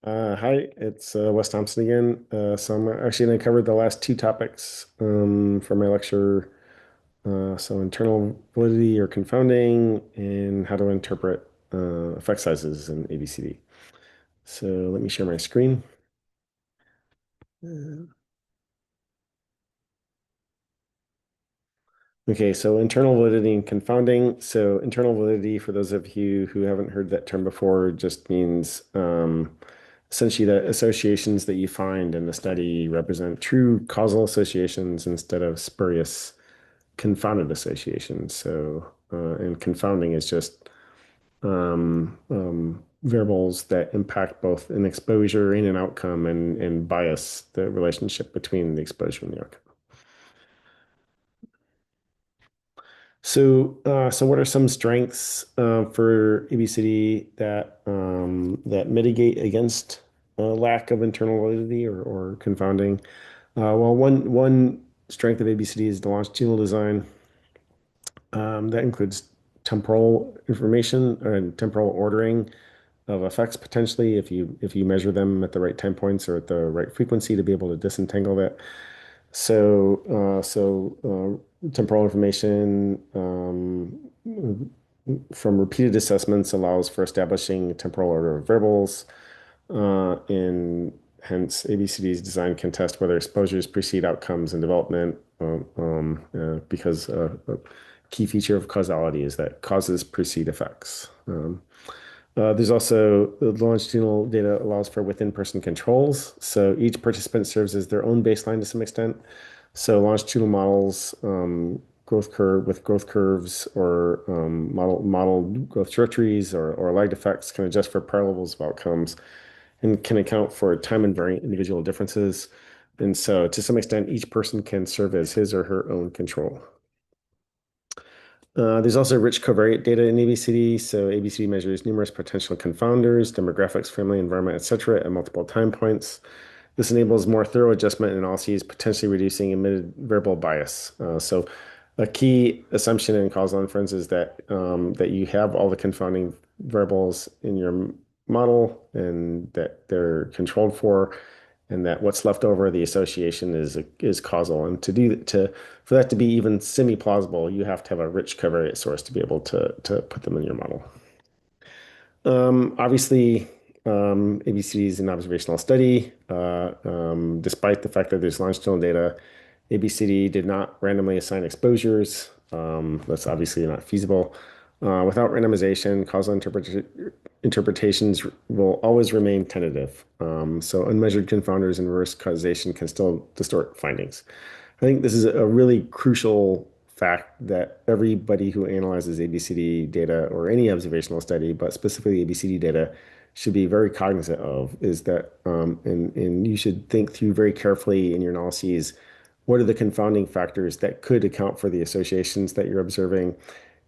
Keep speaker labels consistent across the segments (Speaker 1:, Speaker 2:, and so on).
Speaker 1: Hi, it's Wes Thompson again. So I'm actually going to cover the last two topics for my lecture. So internal validity or confounding and how to interpret effect sizes in ABCD. So let me share my screen. Uh, Okay, so internal validity and confounding. So internal validity, for those of you who haven't heard that term before, just means essentially the associations that you find in the study represent true causal associations instead of spurious confounded associations. And confounding is just variables that impact both an exposure and an outcome and bias the relationship between the exposure and the outcome. So what are some strengths for ABCD that mitigate against lack of internal validity or confounding? Well, one strength of ABCD is the longitudinal design. That includes temporal information and temporal ordering of effects potentially if you measure them at the right time points or at the right frequency to be able to disentangle that. Temporal information from repeated assessments allows for establishing temporal order of variables, and hence ABCD's design can test whether exposures precede outcomes in development, because a key feature of causality is that causes precede effects. There's also the longitudinal data allows for within-person controls. So each participant serves as their own baseline to some extent. So longitudinal models, growth curve with growth curves or model growth trajectories or lagged effects can adjust for prior levels of outcomes and can account for time invariant individual differences. And so to some extent, each person can serve as his or her own control. There's also rich covariate data in ABCD. So ABCD measures numerous potential confounders, demographics, family, environment, etc., at multiple time points. This enables more thorough adjustment and analyses, potentially reducing emitted variable bias. So a key assumption in causal inference is that you have all the confounding variables in your model and that they're controlled for, and that what's left over, the association is causal. And for that to be even semi-plausible, you have to have a rich covariate source to be able to put them in your model. Obviously, ABCD is an observational study. Despite the fact that there's longitudinal data, ABCD did not randomly assign exposures. That's obviously not feasible. Without randomization, causal interpretations will always remain tentative. So unmeasured confounders and reverse causation can still distort findings. I think this is a really crucial fact that everybody who analyzes ABCD data or any observational study, but specifically ABCD data, should be very cognizant of is that, and you should think through very carefully in your analyses, what are the confounding factors that could account for the associations that you're observing,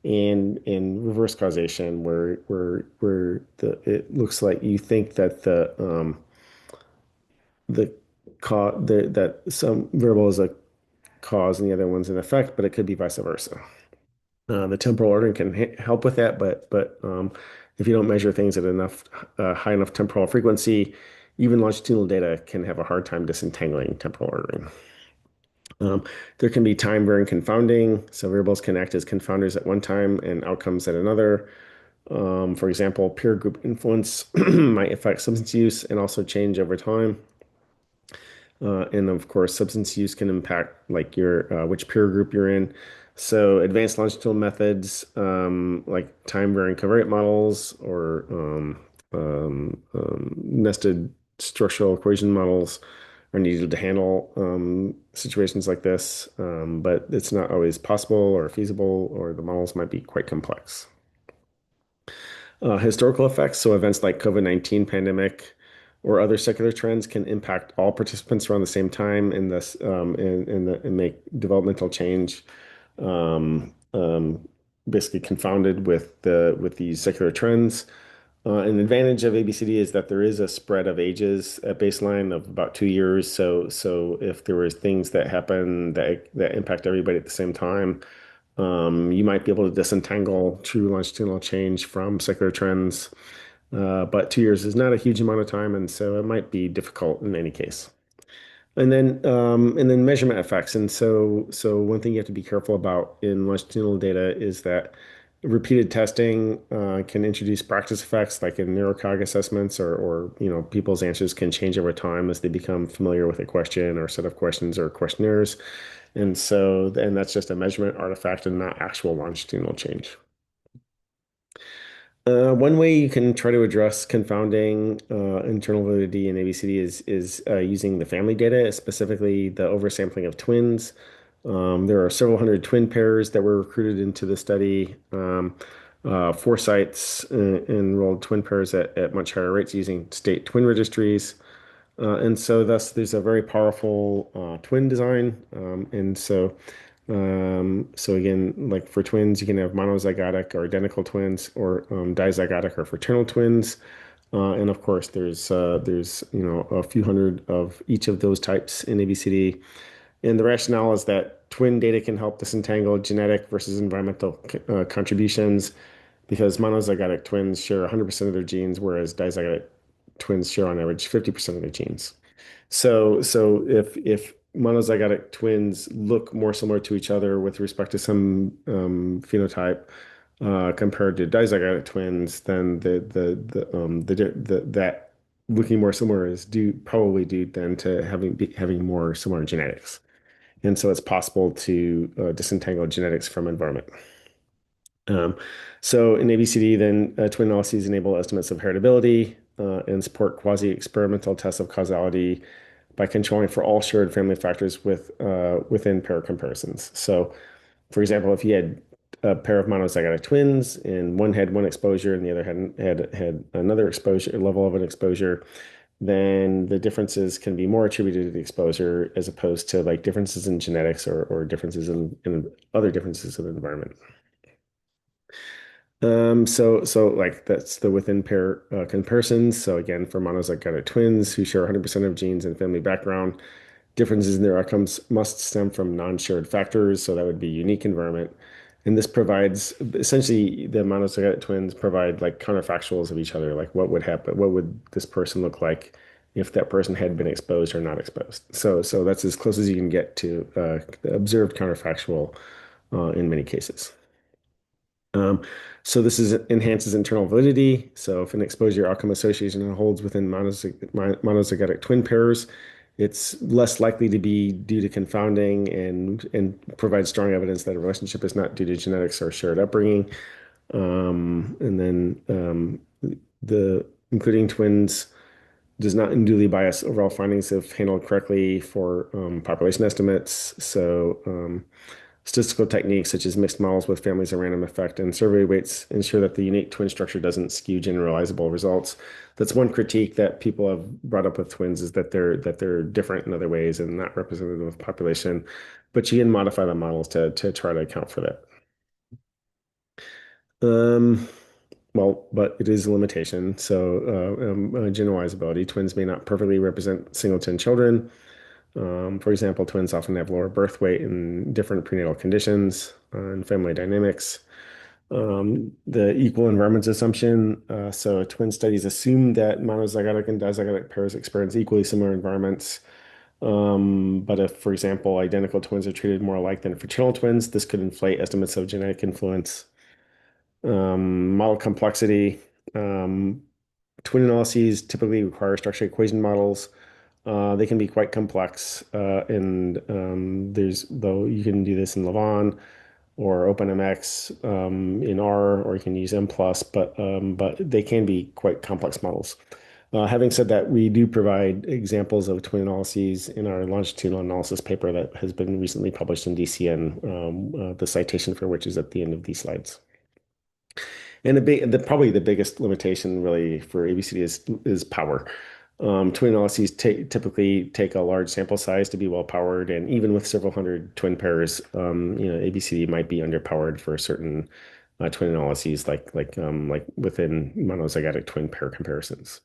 Speaker 1: and in reverse causation, where it looks like you think that the that some variable is a cause and the other one's an effect, but it could be vice versa. The temporal ordering can help with that, but if you don't measure things at enough high enough temporal frequency, even longitudinal data can have a hard time disentangling temporal ordering. There can be time varying confounding, so variables can act as confounders at one time and outcomes at another. For example, peer group influence might affect substance use and also change over time. And of course, substance use can impact like your which peer group you're in. So advanced longitudinal methods like time varying covariate models or nested structural equation models are needed to handle situations like this, but it's not always possible or feasible, or the models might be quite complex. Historical effects, so events like COVID-19 pandemic or other secular trends can impact all participants around the same time and thus and make developmental change basically confounded with these secular trends. An advantage of ABCD is that there is a spread of ages at baseline of about 2 years. So if there was things that happen that impact everybody at the same time, you might be able to disentangle true longitudinal change from secular trends. But 2 years is not a huge amount of time, and so it might be difficult in any case. And then measurement effects. And so one thing you have to be careful about in longitudinal data is that repeated testing can introduce practice effects, like in neurocog assessments, or people's answers can change over time as they become familiar with a question or set of questions or questionnaires. And that's just a measurement artifact and not actual longitudinal change. One way you can try to address confounding internal validity in ABCD is using the family data, specifically the oversampling of twins. There are several hundred twin pairs that were recruited into the study. Four sites enrolled twin pairs at much higher rates using state twin registries. And so thus there's a very powerful twin design. So again, like for twins, you can have monozygotic or identical twins, or dizygotic or fraternal twins. And of course, there's a few hundred of each of those types in ABCD. And the rationale is that twin data can help disentangle genetic versus environmental contributions, because monozygotic twins share 100% of their genes, whereas dizygotic twins share on average 50% of their genes. So if monozygotic twins look more similar to each other with respect to some phenotype compared to dizygotic twins, then that looking more similar is probably due then to having more similar genetics. And so it's possible to disentangle genetics from environment. Um, so in ABCD, then twin analyses enable estimates of heritability and support quasi-experimental tests of causality by controlling for all shared family factors within pair comparisons. So, for example, if you had a pair of monozygotic twins and one had one exposure and the other had another exposure level of an exposure, then the differences can be more attributed to the exposure as opposed to like differences in genetics or differences in other differences in the environment. So like that's the within pair comparisons. So again, for monozygotic twins who share 100% of genes and family background, differences in their outcomes must stem from non-shared factors. So that would be unique environment. And this provides essentially the monozygotic twins provide like counterfactuals of each other. Like what would happen? What would this person look like if that person had been exposed or not exposed? So that's as close as you can get to the observed counterfactual in many cases. Um, so this enhances internal validity. So if an exposure outcome association holds within monozygotic twin pairs, it's less likely to be due to confounding and provides strong evidence that a relationship is not due to genetics or shared upbringing. And then the including twins does not unduly bias overall findings if handled correctly for population estimates. So statistical techniques such as mixed models with families of random effect and survey weights ensure that the unique twin structure doesn't skew generalizable results. That's one critique that people have brought up with twins, is that they're different in other ways and not representative of population. But you can modify the models to try to account for that. Um, well, but it is a limitation. So generalizability. Twins may not perfectly represent singleton children. For example, twins often have lower birth weight in different prenatal conditions and family dynamics. The equal environments assumption. So twin studies assume that monozygotic and dizygotic pairs experience equally similar environments. But if, for example, identical twins are treated more alike than fraternal twins, this could inflate estimates of genetic influence. Model complexity. Um, Twin analyses typically require structured equation models. They can be quite complex, and though you can do this in Lavon or OpenMX in R, or you can use M+, but they can be quite complex models. Having said that, we do provide examples of twin analyses in our longitudinal analysis paper that has been recently published in DCN, the citation for which is at the end of these slides. And probably the biggest limitation really for ABCD is power. Twin analyses typically take a large sample size to be well powered, and even with several hundred twin pairs, ABCD might be underpowered for certain twin analyses, like within monozygotic twin pair comparisons.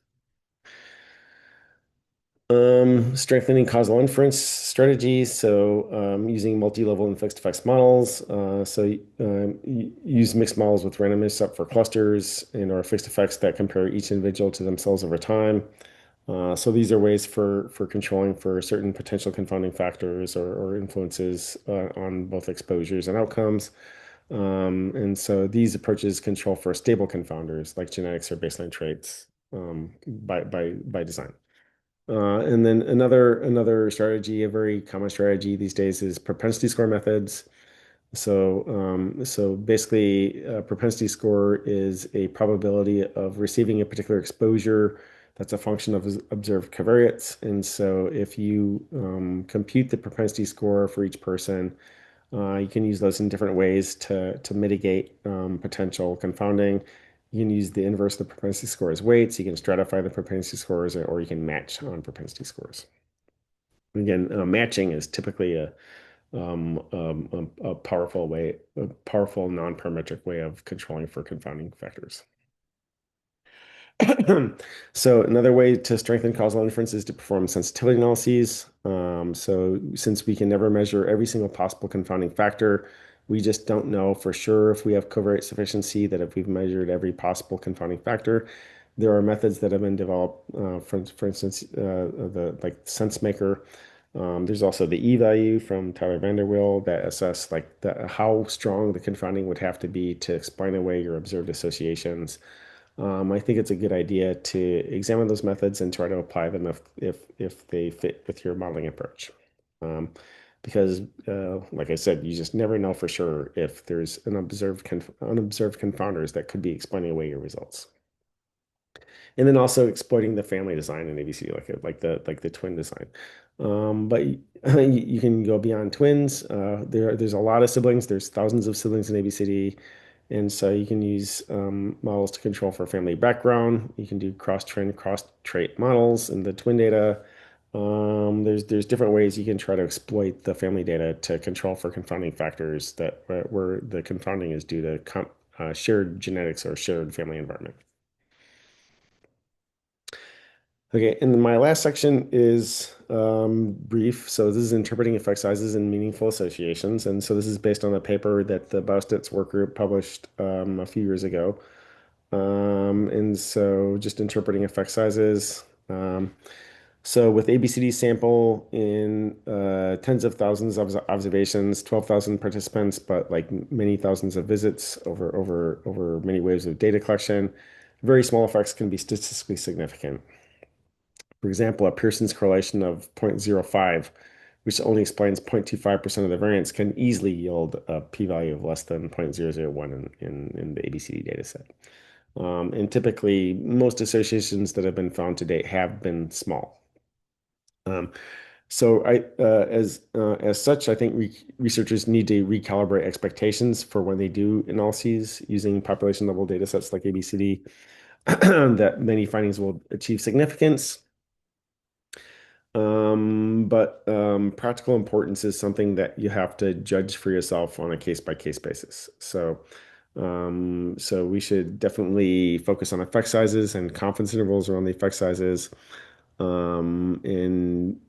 Speaker 1: Strengthening causal inference strategies. So using multi-level and fixed effects models. Use mixed models with randomness up for clusters and or fixed effects that compare each individual to themselves over time. So these are ways for controlling for certain potential confounding factors or influences on both exposures and outcomes. And so these approaches control for stable confounders like genetics or baseline traits by design. And then another strategy, a very common strategy these days is propensity score methods. So basically, a propensity score is a probability of receiving a particular exposure that's a function of observed covariates. And so if you compute the propensity score for each person, you can use those in different ways to mitigate potential confounding. You can use the inverse of the propensity score as weights. You can stratify the propensity scores, or you can match on propensity scores. Again, matching is typically a powerful way, a powerful non-parametric way of controlling for confounding factors. So another way to strengthen causal inference is to perform sensitivity analyses. So since we can never measure every single possible confounding factor, we just don't know for sure if we have covariate sufficiency that if we've measured every possible confounding factor. There are methods that have been developed, for instance, the like SenseMaker. There's also the E-value from Tyler Vanderweel that assess like how strong the confounding would have to be to explain away your observed associations. I think it's a good idea to examine those methods and try to apply them if they fit with your modeling approach. Um, because, like I said, you just never know for sure if there's unobserved confounders that could be explaining away your results. And then also exploiting the family design in ABCD, like the twin design. But you can go beyond twins. There's a lot of siblings. There's thousands of siblings in ABCD. And so you can use models to control for family background. You can do cross-trend, cross-trait models in the twin data. There's different ways you can try to exploit the family data to control for confounding factors that where the confounding is due to shared genetics or shared family environment. Okay, and then my last section is brief. So this is interpreting effect sizes and meaningful associations. And so this is based on a paper that the Biostats work group published a few years ago. And so just interpreting effect sizes. So with ABCD sample in tens of thousands of observations, 12,000 participants, but like many thousands of visits over many waves of data collection, very small effects can be statistically significant. For example, a Pearson's correlation of 0.05, which only explains 0.25% of the variance, can easily yield a p-value of less than 0.001 in the ABCD data set. And typically, most associations that have been found to date have been small. As such, I think researchers need to recalibrate expectations for when they do analyses using population level data sets like ABCD, that many findings will achieve significance. But practical importance is something that you have to judge for yourself on a case-by-case basis. So we should definitely focus on effect sizes and confidence intervals around the effect sizes. And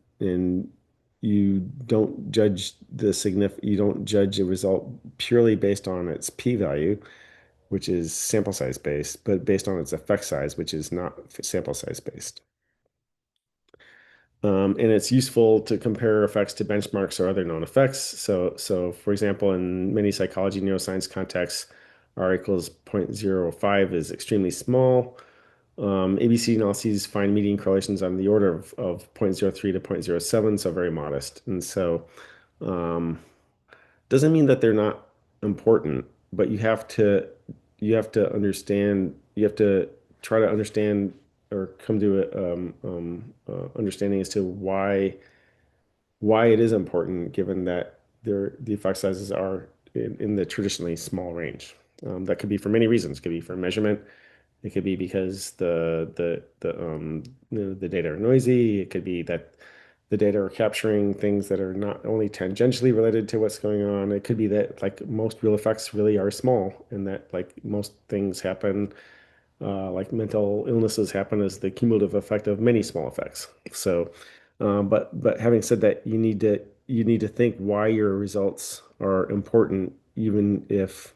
Speaker 1: you don't judge you don't judge a result purely based on its p-value, which is sample size based, but based on its effect size, which is not sample size based. And it's useful to compare effects to benchmarks or other known effects. So for example, in many psychology neuroscience contexts, R equals 0.05 is extremely small. ABC analyses find median correlations on the order of 0.03 to 0.07, so very modest. And so um, doesn't mean that they're not important, but you have to try to understand or come to a understanding as to why it is important, given that the effect sizes are in the traditionally small range. That could be for many reasons. It could be for measurement. It could be because the data are noisy. It could be that the data are capturing things that are not only tangentially related to what's going on. It could be that like most real effects really are small and that like most things happen like mental illnesses happen as the cumulative effect of many small effects. So, but having said that, you need to think why your results are important, even if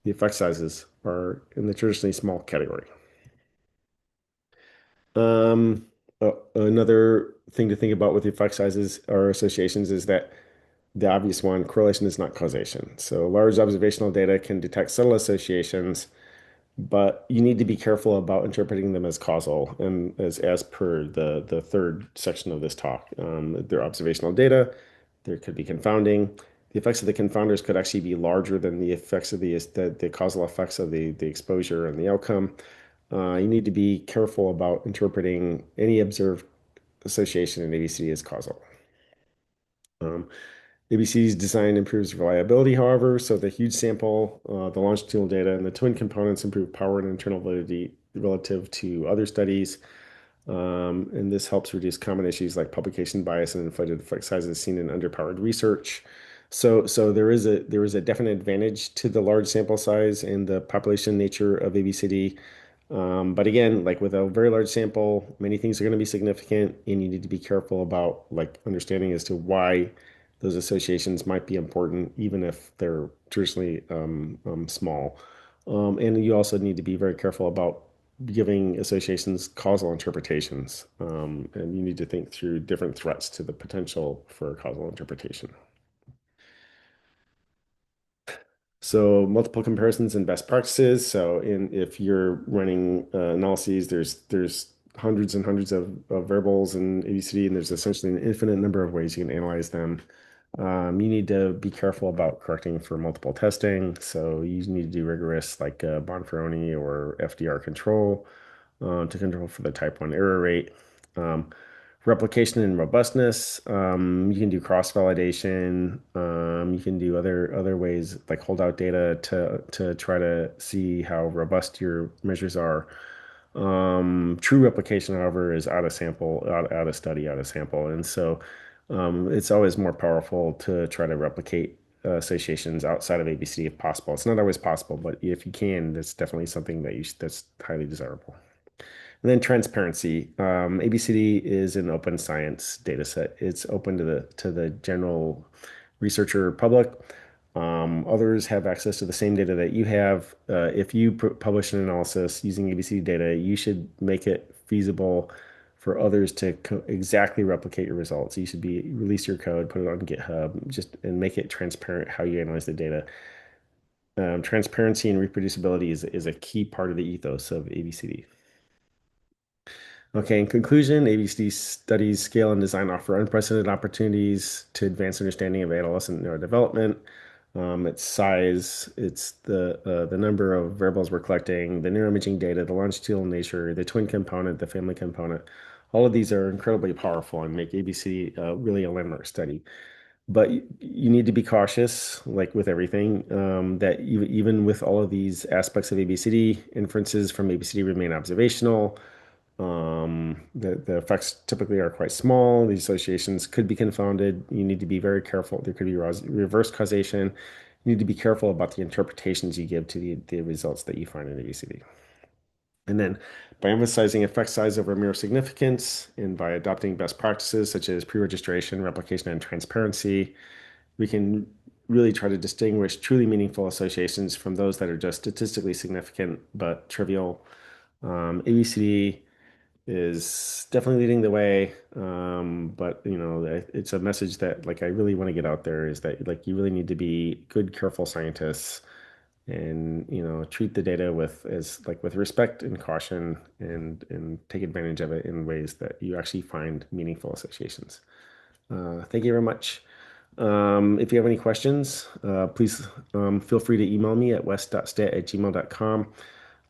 Speaker 1: the effect sizes are in the traditionally small category. Um, Another thing to think about with the effect sizes or associations is that the obvious one, correlation is not causation. So large observational data can detect subtle associations, but you need to be careful about interpreting them as causal and as per the third section of this talk. They're observational data. There could be confounding. The effects of the confounders could actually be larger than the effects of the causal effects of the exposure and the outcome. You need to be careful about interpreting any observed association in ABCD as causal. Um, ABC's design improves reliability, however, so the huge sample, the longitudinal data, and the twin components improve power and internal validity relative to other studies. And this helps reduce common issues like publication bias and inflated effect sizes seen in underpowered research. So there is a definite advantage to the large sample size and the population nature of ABCD. But again, like with a very large sample, many things are going to be significant, and you need to be careful about like understanding as to why those associations might be important, even if they're traditionally small. And you also need to be very careful about giving associations causal interpretations. And you need to think through different threats to the potential for causal interpretation. So multiple comparisons and best practices. So if you're running analyses, there's hundreds and hundreds of variables in ABCD, and there's essentially an infinite number of ways you can analyze them. You need to be careful about correcting for multiple testing. So you need to do rigorous like Bonferroni or FDR control to control for the type 1 error rate. Um, Replication and robustness. You can do cross-validation. You can do other ways like holdout data to try to see how robust your measures are. True replication, however, is out of sample, out of study, out of sample, and so it's always more powerful to try to replicate associations outside of ABCD if possible. It's not always possible, but if you can, that's definitely something that's highly desirable. And then transparency. ABCD is an open science data set. It's open to the general researcher public. Others have access to the same data that you have. If you publish an analysis using ABCD data, you should make it feasible for others to exactly replicate your results. You should release your code, put it on GitHub, just and make it transparent how you analyze the data. Transparency and reproducibility is a key part of the ethos of ABCD. Okay, in conclusion, ABCD studies scale and design offer unprecedented opportunities to advance understanding of adolescent neurodevelopment. Its size, it's the number of variables we're collecting, the neuroimaging data, the longitudinal nature, the twin component, the family component. All of these are incredibly powerful and make ABCD really a landmark study. But you need to be cautious, like with everything, that even with all of these aspects of ABCD, inferences from ABCD remain observational. The effects typically are quite small. These associations could be confounded. You need to be very careful. There could be reverse causation. You need to be careful about the interpretations you give to the results that you find in ABCD. And then by emphasizing effect size over mere significance and by adopting best practices such as pre-registration, replication, and transparency, we can really try to distinguish truly meaningful associations from those that are just statistically significant but trivial. ABCD is definitely leading the way. But it's a message that like I really want to get out there is that like you really need to be good, careful scientists and treat the data with respect and caution and take advantage of it in ways that you actually find meaningful associations. Thank you very much. If you have any questions, please feel free to email me at west.stat@gmail.com.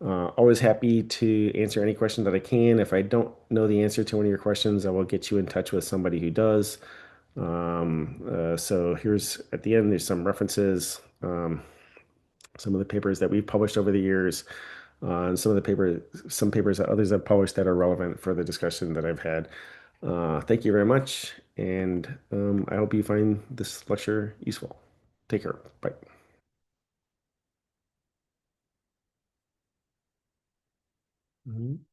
Speaker 1: Always happy to answer any question that I can. If I don't know the answer to one of your questions, I will get you in touch with somebody who does. So here's at the end, there's some references, some of the papers that we've published over the years, and some papers that others have published that are relevant for the discussion that I've had. Thank you very much, and I hope you find this lecture useful. Take care. Bye. Mhm.